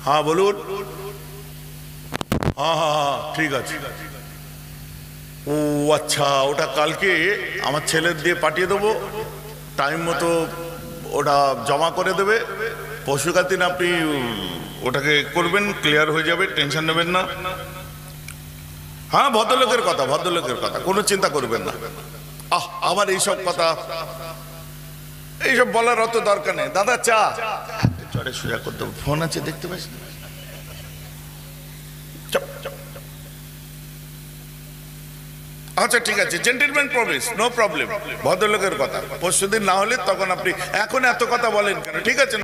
হ্যাঁ বলুন। হ্যাঁ হ্যাঁ হ্যাঁ ঠিক আছে। ও আচ্ছা, ওটা কালকে আমার ছেলের দিয়ে পাঠিয়ে দেবো, টাইম মতো ওটা জমা করে দেবে। পরশুকার দিন আপনি ওটাকে করবেন, ক্লিয়ার হয়ে যাবে, টেনশন নেবেন না। হ্যাঁ ভদ্রলোকের কথা, ভদ্রলোকের কথা, কোনো চিন্তা করবেন না। আমার এইসব কথা, এইসব বলার অত দরকার নেই। দাদা চা চড়ে সোজা করতে হবে, ফোন আছে দেখতে পাচ্ছি। আচ্ছা ঠিক আছে, জেন্টলম্যান প্রমিস, নো প্রবলেম। ভদ্রলোকের কথা, পরশুদিন না হলে তখন আপনি এখন এত কথা বলেন কেন? ঠিক আছে।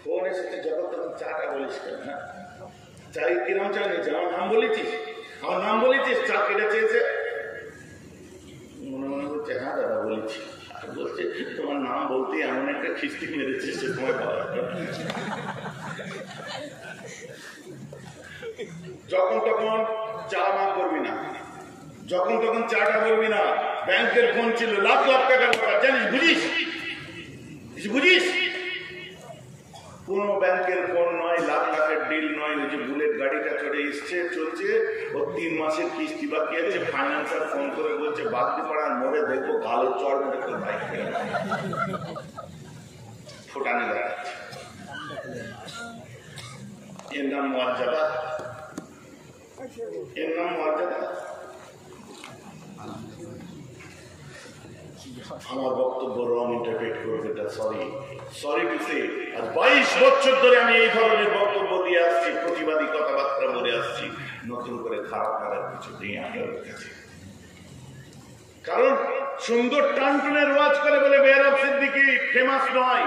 ফোন এসেছে যখন তখন চাটা বলিস কেন? হ্যাঁ চাই কিরম চা নিয়েছে? আমার নাম বলেছিস? আমার নাম বলেছিস? চা কেটে চেয়েছে? মনে মনে হচ্ছে হ্যাঁ দাদা বলেছি। আর বলছে তোমার নাম বলতে এমন একটা খিস্তি মেরেছে সে তোমায় পাওয়া। যখন তখন চা না করবি না, যখন তখন চাটা বলবি না। ব্যাংকের ফোন ছিল, লাখ লাখ টাকার ব্যাপার, জানিস, বুঝিস? বুঝিস? কোন ব্যাংকের ফোন নয়, লাখ লাখের ডিল নয়। ওই যে বুলেট গাড়িটা চড়ে এসছে, চলছে, ও 3 মাসের কিস্তি বাকি আছে। ফাইন্যান্সার ফোন করে বলছে বাগদিপাড়ার মোড়ে দেখবো গালে চড় মেরে তোর বাইক ফোটানে দেখাচ্ছে। এর নাম মর্যাদা? এর নাম মর্যাদা? আমার বক্তব্য রং ইন্টারপ্রেট করবে, সরি টু সে। আর 22 বছর ধরে আমি এই ধরনের বক্তব্য দিয়ে আসছি, প্রতিবাদী কথাবার্তা বলে আসছি। নতুন করে খারাপ করার কিছু নেই আপনার কাছে। কারণ সুন্দর টানটুনের ওয়াজ করে বলে মেহরাব সিদ্দিকী ফেমাস নয়।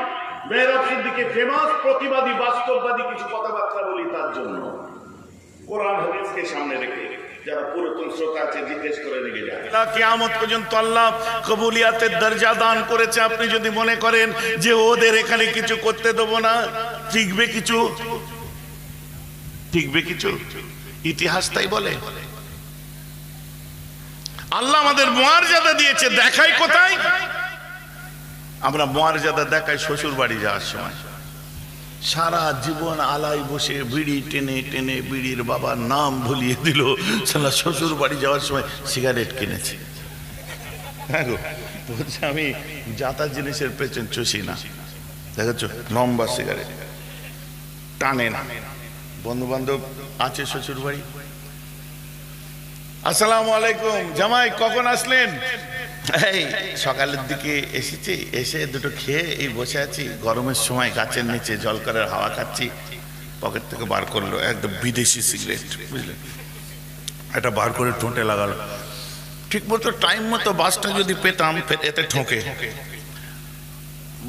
মেহরাব সিদ্দিকী ফেমাস প্রতিবাদী, বাস্তববাদী কিছু কথাবার্তা বলি তার জন্য। কোরআন হাদিসকে সামনে রেখে যারা পুরাতন শ্রোতা আছে জিজ্ঞেস করে রেখে যায়। কিয়ামত পর্যন্ত আল্লাহ কবুলিয়াতের দরজা দান করেছে। আপনি যদি মনে করেন যে ওদের এখানে কিছু করতে দেবো না, টিকবে কিছু? টিকবে কিছু? ইতিহাস তাই বলে। আল্লাহ আমাদের মর্যাদা দিয়েছে, দেখাই কোথায়? আমরা মর্যাদা দেখাই শ্বশুর বাড়ি যাওয়ার সময়। সারা জীবন আলাই বসে বিড়ি টেনে টেনে বিড়ির বাবার নাম ভুলিয়ে দিল, সালা শ্বশুর বাড়ি যাওয়ার সময় সিগারেট কিনেছে। হ্যাঁ গো, বলছে আমি যাতা জিনিসের পেছন চষি না, দেখেছো, লম্বা সিগারেট টানে না। বন্ধু বান্ধব আছে শ্বশুর বাড়ি, আসসালামু আলাইকুম জামাই কখন আসলেন? এই সকালের দিকে এসেছি, এসে দুটো খেয়ে এই বসে আছি, গরমের সময় গাছের নিচে জলকরের হাওয়া খাচ্ছি। পকেট থেকে বার করলো একদম বিদেশি সিগারেট, বুঝলেন, এটা বার করে ঠোঁটে লাগালো। ঠিক মতো টাইম মতো বাসটা যদি পেতাম, এতে ঠোঁকে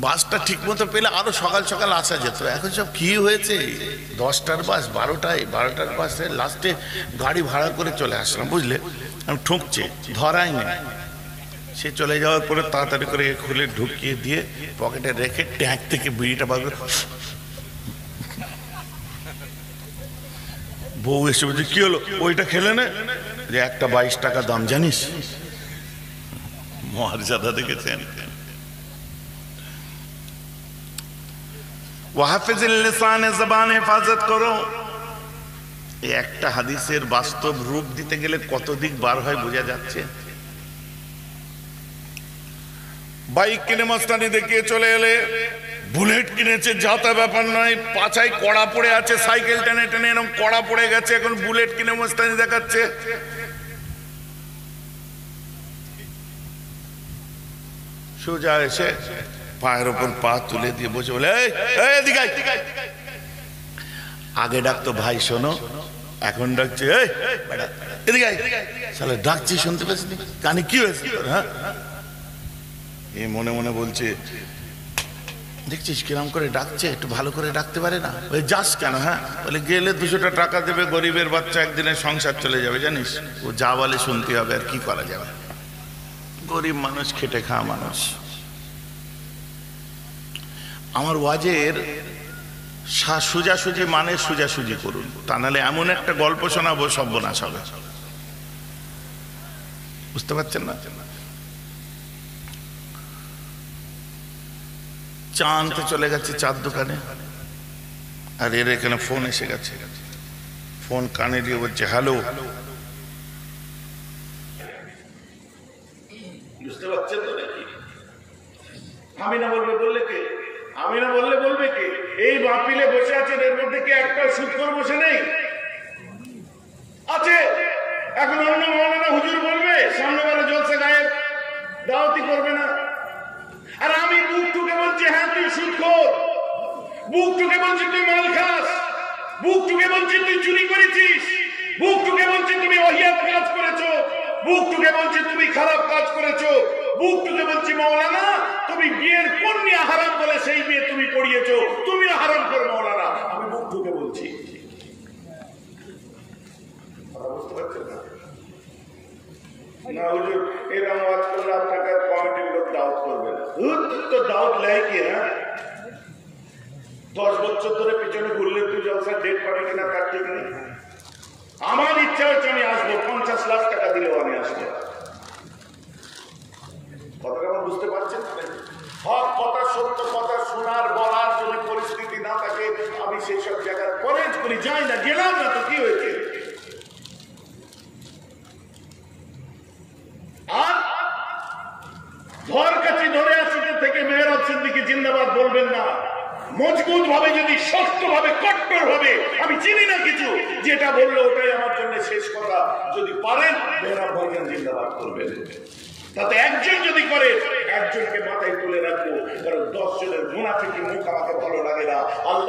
বাসটা ঠিক মতো পেলে আরো সকাল সকাল আসা যেত। এখন সব কি হয়েছে, 10টার বাস 12টার বাসে লাস্টে গাড়ি ভাড়া করে চলে আসলাম, বুঝলে। আমি ঠুকছে, ধরাই নেই। সে চলে যাওয়ার পরে তাড়াতাড়ি করে খুলে ঢুকিয়ে দিয়ে পকেটে রেখে ট্যাঙ্ক থেকে বিড়িটা বার করে, বউ এসে বলছে কি হলো, ওইটা খেলে না? যে একটা 22 টাকা দাম, জানিস? মর্যাদা দেখেছেন? ওয়াহাফিজিল লিসানে, জবান হেফাজত করো। এই একটা হাদিসের বাস্তব রূপ দিতে গেলে কত দিক বার হয় বোঝা যাচ্ছে। বাইক কিনে মস্তানি দেখিয়ে চলে এলে, বুলেট কিনেছে, যাতা ব্যাপার নয়, পাছায় কড়া পড়ে আছে, সাইকেল টেনে টেনে এরকম কড়া পড়ে গেছে, এখন বুলেট কিনে মস্তানি দেখাচ্ছে। সোজা এসে পায়ের ওপর পা তুলে দিয়ে বসে বলে, আগে ডাকতো ভাই শোনো, এখন ডাকছে এদিকে ডাকছি শুনতে পাচ্ছি কানে কি হয়েছে? হ্যাঁ, এ মনে মনে বলছে, দেখছিস কিরম করে ডাকছে, একটু ভালো করে ডাকতে পারে না? ওই যাস কেন? হ্যাঁ, বলে গেলে 200 টাকা দেবে, গরিবের বাচ্চা, একদিনের সংসার চলে যাবে, জানিস? ও যা বলে শুনতে হবে, আর কি করা যাবে, গরিব মানুষ, খেটে খাওয়া মানুষ। আমার ওয়াজের সোজাসুজি মানে সোজাসুজি করুন, তা নাহলে এমন একটা গল্প শোনাবো সর্বনাশ হবে। বুঝতে পারছেন না? চা আনতে চলে গেছে চার দোকানে, আর এর এখানে ফোন এসে গেছে। ফোন কানে দিয়ে বলছে হ্যালো। বুঝতে পারছেন তো নাকি? আমি না বলবে বললে কে? আমি না বললে বলবে কে? এই বাপিলে বসে আছেন, এর মধ্যে কি একটা সুৎখোর বসে নেই? আছে। এখন অন্য মৌলানা হুজুর বলবে সামনেবারে জলসা গায়েব, দাওয়াতি করবে না। আর আমি বুক টুকে বলছি হ্যাঁ তুই সুৎখোর, বুক টুকে বলছি তুই মাল খাস, বুক টুকে বলছি তুই চুরি করেছিস, বুক টুকে বলছি তুমি ওহিয়াত কাজ করেছো, বুক টুকে বলছি তুমি খারাপ কাজ করেছো, বুক টুকে বলছি মৌলানা তুমি বিয়ের কন্যা হারাম বলে সেই বিয়ে তুমি পড়িয়েছো, তুমিও হারাম করো মৌলানা। আমি বুক টুকে বলছি। বুঝতে পারছেন না? না হুজুর এরকম আওয়াজ করলে আপনাকে কমিটির লোক দাওয়াত করবে না। তো দাওয়াত লেয় কি? হ্যাঁ 10 বছর ধরে পিছনে ঘুরলে তুই জলসা ডেট পাবি কিনা তার ঠিক নেই। আমার ইচ্ছা হচ্ছে আমি আসবো, 50 লাখ টাকা দিলেও আমি আসবো। কথাটা আমার বুঝতে পারছেন? হক কথা সত্য কথা শোনার বলার যদি পরিস্থিতি না থাকে আমি সেই সব জায়গায় করেজ করি, যাই না, গেলাম না তো কি হয়েছে? আর ধর কাছে ধরে আসতে থেকে মেহরাব সিদ্দিকী জিন্দাবাদ বলবেন না। মজবুত ভাবে যদি শক্ত ভাবে কট্টর ভাবে, আমি চিনি না কিছু, যেটা বললো ওটাই আমার জন্য শেষ কথা, যদি পারেন মেহরাব ভাইজান জিন্দাবাদ করবেন। তাতে একজন যদি করে একজনকে মাথায় তুলে রাখবো, কারণ 10 জনের মুনাফিকি মুখ আমাকে ভালো লাগে না। আল্লাহ